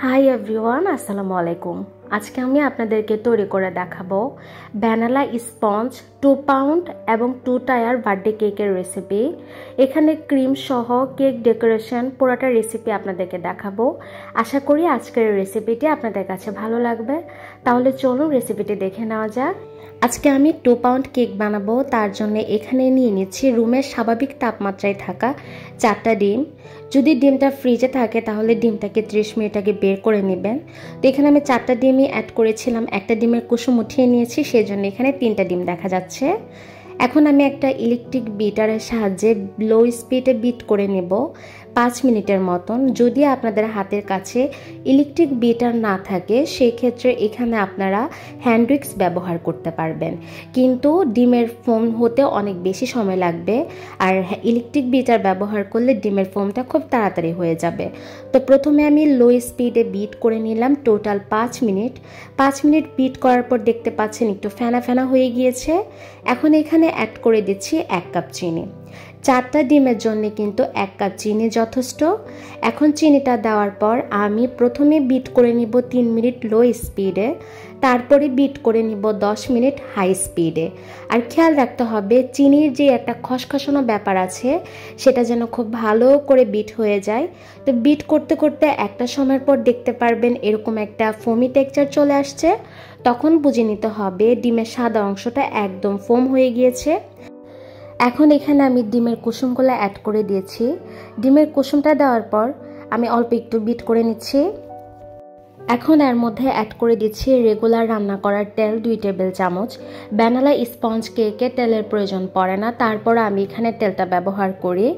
Hi everyone, আসসালামু আলাইকুম। আজকে আমি আপনাদেরকে তৈরি করে দেখাবো ভ্যানিলা স্পঞ্জ 2 পাউন্ড এবং 2 টায়ার বার্থডে কেকের রেসিপি। এখানে ক্রিম সহ কেক ডেকোরেশন পুরোটা রেসিপি আপনাদেরকে দেখাবো। আশা করি আজকের রেসিপিটি আপনাদের কাছে ভালো লাগবে। তাহলে চলুন রেসিপিটি দেখে নেওয়া যাক। আজকে আমি 2 পাউন্ড কেক বানাবো। তার জন্য এখানে নিয়ে নিচ্ছি রুমের স্বাভাবিক তাপমাত্রায় থাকা 4টা ডিম। যদি ডিমটা ফ্রিজে থাকে তাহলে ডিমটাকে 30 মিনিট আগে বের করে নেবেন। তো এখানে আমি 4টা ডিমই অ্যাড করেছিলাম, একটা ডিমের কুসুম উঠিয়ে নিয়েছি, সেই জন্য এখানে 3টা ডিম দেখা যাচ্ছে। এখন আমি একটা ইলেকট্রিক বিটারের সাহায্যে লো স্পিডে বিট করে নেব 5 মিনিটের মতন। যদি আপনাদের হাতের কাছে ইলেকট্রিক বিটার না থাকে সেই ক্ষেত্রে এখানে আপনারা হ্যান্ড উইক্স ব্যবহার করতে পারবেন, কিন্তু ডিমের ফোম হতে অনেক বেশি সময় লাগবে। আর ইলেকট্রিক বিটার ব্যবহার করলে ডিমের ফোমটা খুব তাড়াতাড়ি হয়ে যাবে। তো প্রথমে আমি লো স্পিডে বিট করে নিলাম টোটাল 5 মিনিট। 5 মিনিট বিট করার পর দেখতে পাচ্ছেন একটু ফেনা ফেনা হয়ে গিয়েছে। এখন এখানে অ্যাড করে দিচ্ছি 1 কাপ চিনি। 4টা ডিমের জন্য কিন্তু 1 কাপ চিনি যথেষ্ট। এখন চিনিটা দেওয়ার পর আমি প্রথমে বিট করে নিব 3 মিনিট লো স্পিডে, তারপরে বিট করে নিব 10 মিনিট হাই স্পিডে। আর খেয়াল রাখতে হবে চিনির যে একটা খসখসানো ব্যাপার আছে সেটা যেন খুব ভালো করে বিট হয়ে যায়। তো বিট করতে করতে একটা সময়ের পর দেখতে পারবেন এরকম একটা ফোমি টেক্সচার চলে আসছে, তখন বুঝে নিতে হবে ডিমের সাদা অংশটা একদম ফোম হয়ে গিয়েছে। এখন এখানে আমি ডিমের কুসুমগুলো অ্যাড করে দিয়েছি। ডিমের কুসুমটা দেওয়ার পর আমি অল্প একটু বিট করে নিচ্ছি। এখন এর মধ্যে অ্যাড করে দিচ্ছি রেগুলার রান্না করার তেল 2 টেবিল চামচ। ভ্যানিলা স্পঞ্জ কেকে তেলের প্রয়োজন পড়ে না, তারপর আমি এখানে তেলটা ব্যবহার করি।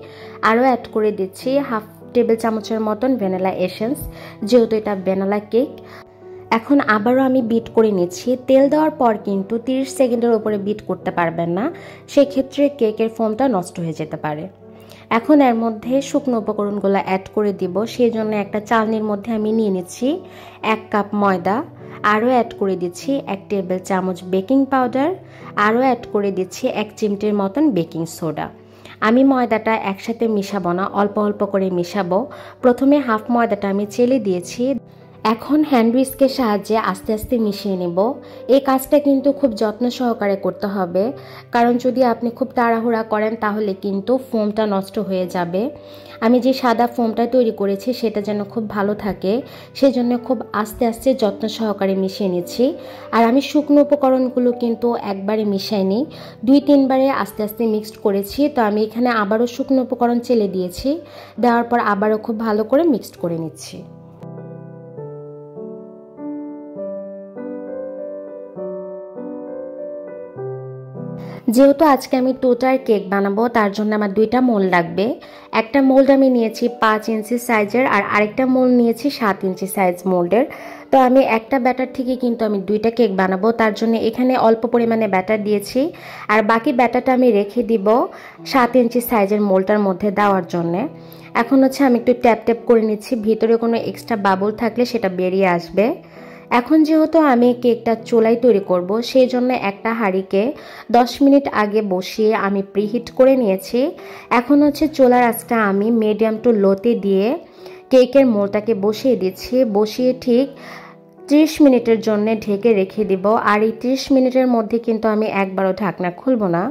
আরও অ্যাড করে দিচ্ছি হাফ টেবিল চামচের মতন ভ্যানিলা এসেন্স, যেহেতু এটা ভ্যানিলা কেক। এখন আবারও আমি বিট করে নিচ্ছি। তেল দেওয়ার পর কিন্তু 30 সেকেন্ডের উপরে বিট করতে পারবেন না, সেক্ষেত্রে কেকের ফোমটা নষ্ট হয়ে যেতে পারে। এখন এর মধ্যে শুকনো উপকরণগুলো অ্যাড করে দিব, সেই জন্য একটা চালনির মধ্যে আমি নিয়ে নিচ্ছি 1 কাপ ময়দা, আরও অ্যাড করে দিচ্ছি 1 টেবিল চামচ বেকিং পাউডার, আরও অ্যাড করে দিচ্ছি 1 চিমটির মতন বেকিং সোডা। আমি ময়দাটা একসাথে মিশাবো না, অল্প অল্প করে মিশাবো। প্রথমে হাফ ময়দাটা আমি চেলে দিয়েছি। এখন হ্যান্ড উইস্কের সাহায্যে আস্তে আস্তে মিশিয়ে নেব। এই কাজটা কিন্তু খুব যত্ন সহকারে করতে হবে, কারণ যদি আপনি খুব তাড়াহুড়া করেন তাহলে কিন্তু ফোমটা নষ্ট হয়ে যাবে। আমি যে সাদা ফোমটা তৈরি করেছি সেটা যেন খুব ভালো থাকে, সেজন্য খুব আস্তে আস্তে যত্ন সহকারে মিশিয়ে নিচ্ছি। আর আমি শুকনো উপকরণগুলো কিন্তু একবারে মিশাইনি, 2-3 বারে আস্তে আস্তে মিক্সড করেছি। তো আমি এখানে আবারও শুকনো উপকরণ চেলে দিয়েছি, দেওয়ার পর আবারও খুব ভালো করে মিক্সড করে নিচ্ছি। যেহেতু আজকে আমি 2 টায়ার কেক বানাবো তার জন্য আমার 2টা মোল্ড লাগবে। একটা মোল্ড আমি নিয়েছি 5 ইঞ্চি সাইজের, আর আরেকটা মোল্ড নিয়েছি 7 ইঞ্চি সাইজ মোল্ডের। তো আমি একটা ব্যাটার থেকে কিন্তু আমি 2টা কেক বানাবো, তার জন্য এখানে অল্প পরিমাণে ব্যাটার দিয়েছি। আর বাকি ব্যাটারটা আমি রেখে দিব 7 ইঞ্চি সাইজের মোল্ডটার মধ্যে দেওয়ার জন্যে। এখন হচ্ছে আমি একটু ট্যাপ ট্যাপ করে নিচ্ছি, ভিতরে কোনো এক্সট্রা বাবল থাকলে সেটা বেরিয়ে আসবে। এখন যেহেতু আমি কেকটা চুলায় তৈরি করব, সেই জন্য একটা হাঁড়িকে 10 মিনিট আগে বসিয়ে আমি প্রিহিট করে নিয়েছি। এখন হচ্ছে চুলার আঁচটা আমি মিডিয়াম টু লোতে দিয়ে কেকের মোলটাকে বসিয়ে দিচ্ছি। বসিয়ে ঠিক 30 মিনিটের জন্য ঢেকে রেখে দিব। আর এই 30 মিনিটের মধ্যে কিন্তু আমি একবারও ঢাকনা খুলব না।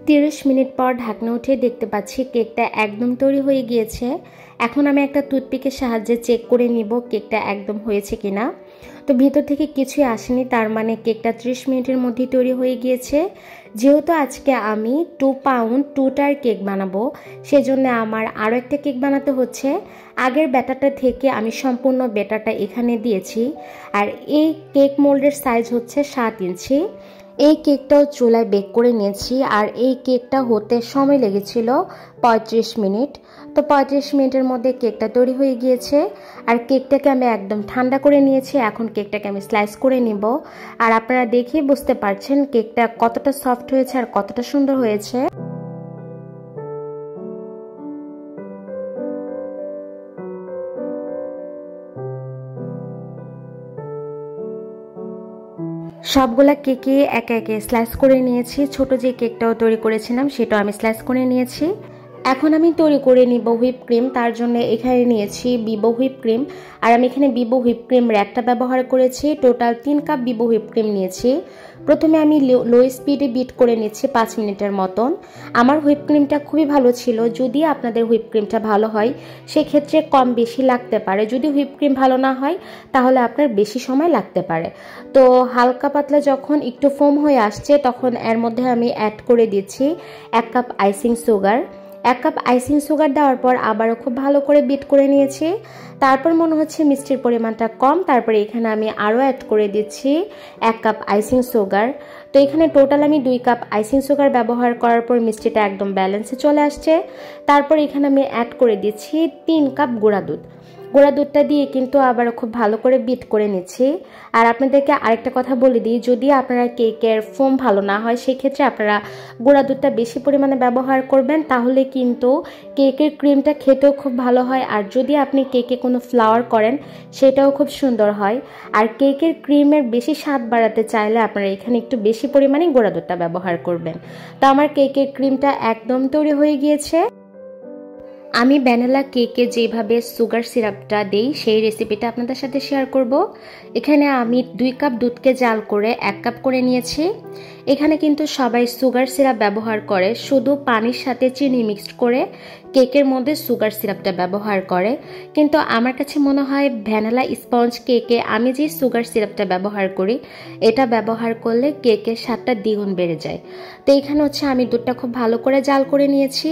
30 মিনিট পর ঢাকনা উঠে দেখতে পাচ্ছি কেকটা একদম তৈরি হয়ে গিয়েছে। এখন আমি একটা টুথপিকের সাহায্যে চেক করে নিব কেকটা একদম হয়েছে কিনা। তো ভিতর থেকে কিছুই আসেনি, তার মানে কেকটা 30 মিনিটের মধ্যেই তৈরি হয়ে গিয়েছে। যেহেতু আজকে আমি 2 পাউন্ড 2 টায়ার কেক বানাবো, সেজন্য আমার আরও একটা কেক বানাতে হচ্ছে। আগের ব্যাটারটা থেকে আমি সম্পূর্ণ ব্যাটারটা এখানে দিয়েছি। আর এই কেক মোল্ডের সাইজ হচ্ছে 7 ইঞ্চি। এই কেকটাও চুলায় বেক করে নিয়েছি, আর এই কেকটা হতে সময় লেগেছিল 35 মিনিট। তো 35 মিনিটের মধ্যে কেকটা তৈরি হয়ে গিয়েছে। আর কেকটাকে আমি একদম ঠান্ডা করে নিয়েছি। এখন কেকটাকে আমি স্লাইস করে নিব। আর আপনারা দেখেই বুঝতে পারছেন কেকটা কতটা সফট হয়েছে আর কতটা সুন্দর হয়েছে। সবগুলা কেকে একে একে স্লাইস করে নিয়েছি। ছোট যে কেকটাও তৈরি করেছিলাম সেটাও আমি স্লাইস করে নিয়েছি। এখন আমি তৈরি করে নিব হুইপ ক্রিম। তার জন্য এখানে নিয়েছি বিবো হুইপ ক্রিম, আর আমি এখানে বিবো হুইপ ক্রিম র্যাকটা ব্যবহার করেছি। টোটাল 3 কাপ বিবো হুইপ ক্রিম নিয়েছি। প্রথমে আমি লো স্পিডে বিট করে নিচ্ছি 5 মিনিটের মতন। আমার হুইপ ক্রিমটা খুবই ভালো ছিল। যদি আপনাদের হুইপ ক্রিমটা ভালো হয় সেক্ষেত্রে কম বেশি লাগতে পারে, যদি হুইপ ক্রিম ভালো না হয় তাহলে আপনার বেশি সময় লাগতে পারে। তো হালকা পাতলা যখন একটু ফোম হয়ে আসছে তখন এর মধ্যে আমি অ্যাড করে দিচ্ছি 1 cup icing sugar. 1 cup icing sugar দেওয়ার পর আবারও খুব ভালো করে বিট করে নিয়েছি। তারপর মনে হচ্ছে মিষ্টির পরিমাণটা কম, তারপরে এখানে আমি আরও অ্যাড করে দিচ্ছি 1 কাপ আইসিং সুগার। তো এখানে টোটাল আমি 2 কাপ আইসিং সুগার ব্যবহার করার পর মিষ্টিটা একদম ব্যালেন্সে চলে আসছে। তারপর এখানে আমি অ্যাড করে দিচ্ছি 3 কাপ গুঁড়া দুধ। গুঁড়া দুধটা দিয়ে কিন্তু আবার খুব ভালো করে বিট করে নিচ্ছি। আর আপনাদেরকে আরেকটা কথা বলে দিই, যদি আপনারা কেকের ফোম ভালো না হয় সেক্ষেত্রে আপনারা গুঁড়া দুধটা বেশি পরিমাণে ব্যবহার করবেন, তাহলে কিন্তু কেকের ক্রিমটা খেতেও খুব ভালো হয়। আর যদি আপনি কেকে কোনো ফ্লাওয়ার করেন সেটাও খুব সুন্দর হয়। আর কেকের ক্রিমের বেশি স্বাদ বাড়াতে চাইলে আপনারা এখানে একটু বেশি পরিমাণে গুঁড়া দুধটা ব্যবহার করবেন। তো আমার কেকের ক্রিমটা একদম তৈরি হয়ে গিয়েছে। আমি ভ্যানিলা কেকে যেভাবে সুগার সিরাপটা দেই সেই রেসিপিটা আপনাদের সাথে শেয়ার করব। এখানে আমি 2 কাপ দুধকে জাল করে 1 কাপ করে নিয়েছি। এখানে কিন্তু সবাই সুগার সিরাপ ব্যবহার করে, শুধু পানির সাথে চিনি মিক্সড করে কেকের মধ্যে সুগার সিরাপটা ব্যবহার করে। কিন্তু আমার কাছে মনে হয় ভ্যানিলা স্পঞ্জ কেকে আমি যে সুগার সিরাপটা ব্যবহার করি এটা ব্যবহার করলে কেকের স্বাদটা দ্বিগুণ বেড়ে যায়। তো এখানে হচ্ছে আমি দুধটা খুব ভালো করে জাল করে নিয়েছি।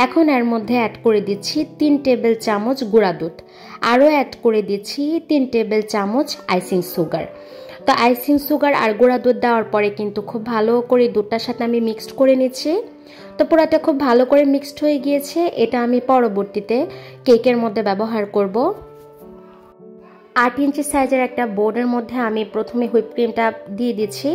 এখন এর মধ্যে অ্যাড করে দিচ্ছি 3 টেবিল চামচ গুঁড়া দুধ, আরও অ্যাড করে দিচ্ছি 3 টেবিল চামচ আইসিং সুগার। তো আইসিং সুগার আর গুঁড়া দুধ দেওয়ার পরে কিন্তু খুব ভালো করে দুধটার সাথে আমি মিক্সড করে নিচ্ছি। তো পুরোটা খুব ভালো করে মিক্সড হয়ে গিয়েছে। এটা আমি পরবর্তীতে কেকের মধ্যে ব্যবহার করব। 8 ইঞ্চি সাইজের একটা বোর্ডের মধ্যে আমি প্রথমে হুইপ ক্রিমটা দিয়ে দিচ্ছি।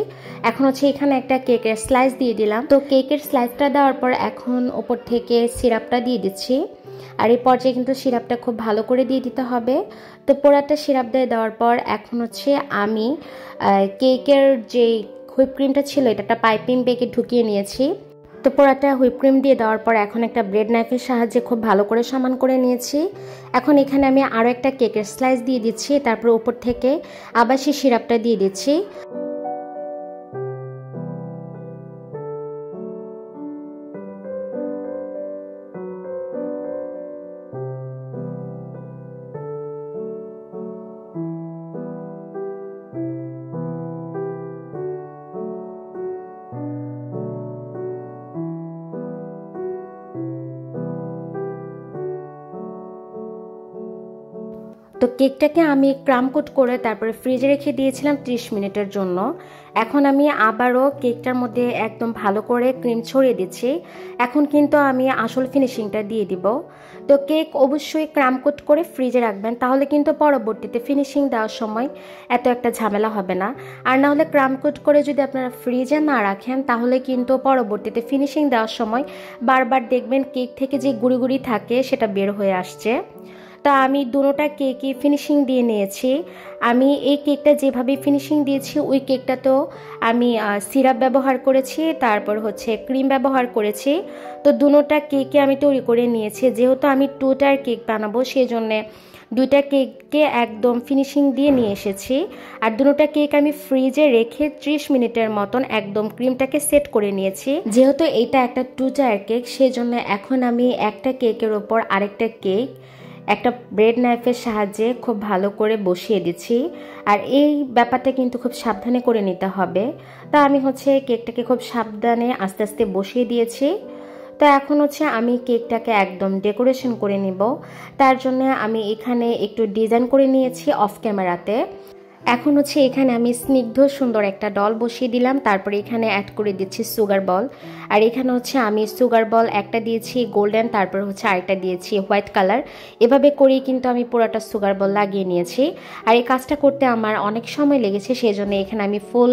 এখন হচ্ছে এখানে একটা কেকের স্লাইস দিয়ে দিলাম। তো কেকের স্লাইসটা দেওয়ার পর এখন উপর থেকে সিরাপটা দিয়ে দিচ্ছি। আর এই পর্যায়ে কিন্তু সিরাপটা খুব ভালো করে দিয়ে দিতে হবে। তো পুরাটা সিরাপ দিয়ে দেওয়ার পর এখন হচ্ছে আমি কেকের যে হুইপ ক্রিমটা ছিল এটা একটা পাইপিং ব্যাগে ঢুকিয়ে নিয়েছি। তো পুরাটা হুইপ ক্রিম দিয়ে দেওয়ার পর এখন একটা ব্রেড নাইফের সাহায্যে খুব ভালো করে সমান করে নিয়েছি। এখন এখানে আমি আরও একটা কেকের স্লাইস দিয়ে দিচ্ছি, তারপর উপর থেকে আবার সেই সিরাপটা দিয়ে দিচ্ছি। তো কেকটাকে আমি ক্রাম কোট করে তারপরে ফ্রিজে রেখে দিয়েছিলাম 30 মিনিটের জন্য। এখন আমি আবারও কেকটার মধ্যে একদম ভালো করে ক্রিম ছড়িয়ে দিচ্ছি। এখন কিন্তু আমি আসল ফিনিশিংটা দিয়ে দিব। তো কেক অবশ্যই ক্রাম কোট করে ফ্রিজে রাখবেন, তাহলে কিন্তু পরবর্তীতে ফিনিশিং দেওয়ার সময় এত একটা ঝামেলা হবে না। আর না হলে ক্রাম কোট করে যদি আপনারা ফ্রিজে না রাখেন তাহলে কিন্তু পরবর্তীতে ফিনিশিং দেওয়ার সময় বারবার দেখবেন কেক থেকে যে গুঁড়ি গুঁড়ি থাকে সেটা বের হয়ে আসছে। তা আমি দুটোটা কেকই ফিনিশিং দিয়ে নিয়েছি। আমি এই কেকটা যেভাবে ফিনিশিং দিয়েছি ওই কেকটাতেও আমি সিরাপ ব্যবহার করেছি, তারপর হচ্ছে ক্রিম ব্যবহার করেছি। তো দুটোটা কেকে আমি তৈরি করে নিয়েছি। যেহেতু আমি 2 টায়ার কেক বানাবো সেই জন্যে 2টা কেককে একদম ফিনিশিং দিয়ে নিয়ে এসেছি। আর দুটোটা কেক আমি ফ্রিজে রেখে 30 মিনিটের মতন একদম ক্রিমটাকে সেট করে নিয়েছি। যেহেতু এটা একটা 2 টায়ার কেক সেজন্য এখন আমি একটা কেকের ওপর আরেকটা কেক একটা ব্রেড নাইফের সাহায্যে খুব ভালো করে বসিয়ে দিচ্ছি। আর এই ব্যাপারটা কিন্তু খুব সাবধানে করে নিতে হবে। তা আমি হচ্ছে কেকটাকে খুব সাবধানে আস্তে আস্তে বসিয়ে দিয়েছি। তো এখন হচ্ছে আমি কেকটাকে একদম ডেকোরেশন করে নিব। তার জন্য আমি এখানে একটু ডিজাইন করে নিয়েছি অফ ক্যামেরাতে। এখন হচ্ছে এখানে আমি স্নিগ্ধ সুন্দর একটা ডল বসিয়ে দিলাম, তারপরে এখানে অ্যাড করে দিচ্ছি সুগার বল। আর এখানে হচ্ছে আমি সুগার বল একটা দিয়েছি গোল্ডেন, তারপর হচ্ছে আরেকটা দিয়েছি হোয়াইট কালার। এভাবে করেই কিন্তু আমি পুরোটা সুগার বল লাগিয়ে নিয়েছি। আর এই কাজটা করতে আমার অনেক সময় লেগেছে, সেই জন্য এখানে আমি ফুল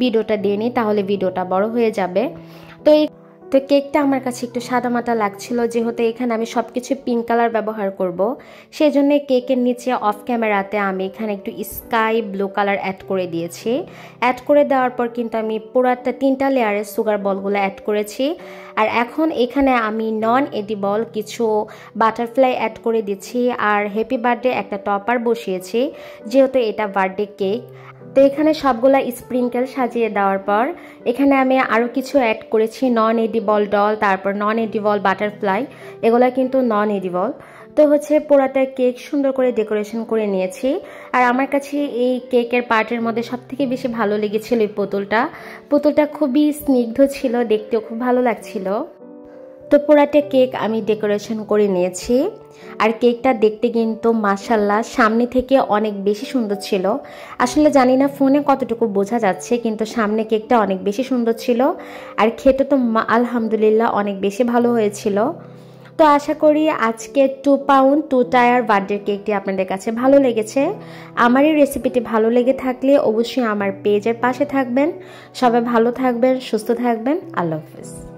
ভিডিওটা দিয়ে নিই, তাহলে ভিডিওটা বড় হয়ে যাবে। তো তো কেকটা আমার কাছে একটু সাদামাটা লাগছিল, যেহেতু এখানে আমি সব কিছু পিঙ্ক কালার ব্যবহার করব, সেই জন্য কেকের নিচে অফ ক্যামেরাতে আমি এখানে একটু স্কাই ব্লু কালার অ্যাড করে দিয়েছি। অ্যাড করে দেওয়ার পর কিন্তু আমি পুরাটা 3টা লেয়ারের সুগার বলগুলো অ্যাড করেছি। আর এখন এখানে আমি নন এডিবল কিছু বাটারফ্লাই অ্যাড করে দিচ্ছি, আর হ্যাপি বার্থডে একটা টপার বসিয়েছি, যেহেতু এটা বার্থডে কেক। তো এখানে সবগুলা স্প্রিঙ্কেল সাজিয়ে দেওয়ার পর এখানে আমি আরও কিছু অ্যাড করেছি, নন এডিবল ডল, তারপর নন এডিবল বাটারফ্লাই, এগুলো কিন্তু নন এডিবল। তো হচ্ছে পুরাটা কেক সুন্দর করে ডেকোরেশন করে নিয়েছি। আর আমার কাছে এই কেকের পার্টের মধ্যে সবথেকে বেশি ভালো লেগেছিল এই পুতুলটা খুবই স্নিগ্ধ ছিল, দেখতেও খুব ভালো লাগছিল। তো পুরাটা কেক আমি ডেকোরেশন করে নিয়েছি। আর কেকটা দেখতে কিন্তু মাশাআল্লাহ সামনে থেকে অনেক বেশি সুন্দর ছিল। আসলে জানি না ফোনে কতটুকু বোঝা যাচ্ছে, কিন্তু সামনে কেকটা অনেক বেশি সুন্দর ছিল। আর খেতে তো আলহামদুলিল্লাহ অনেক বেশি ভালো হয়েছিল। তো আশা করি আজকে 2 পাউন্ড 2 টায়ার বার্থডে কেকটি আপনাদের কাছে ভালো লেগেছে। আমার এই রেসিপিটি ভালো লেগে থাকলে অবশ্যই আমার পেজের পাশে থাকবেন। সবাই ভালো থাকবেন, সুস্থ থাকবেন। আল্লাহ হাফেজ।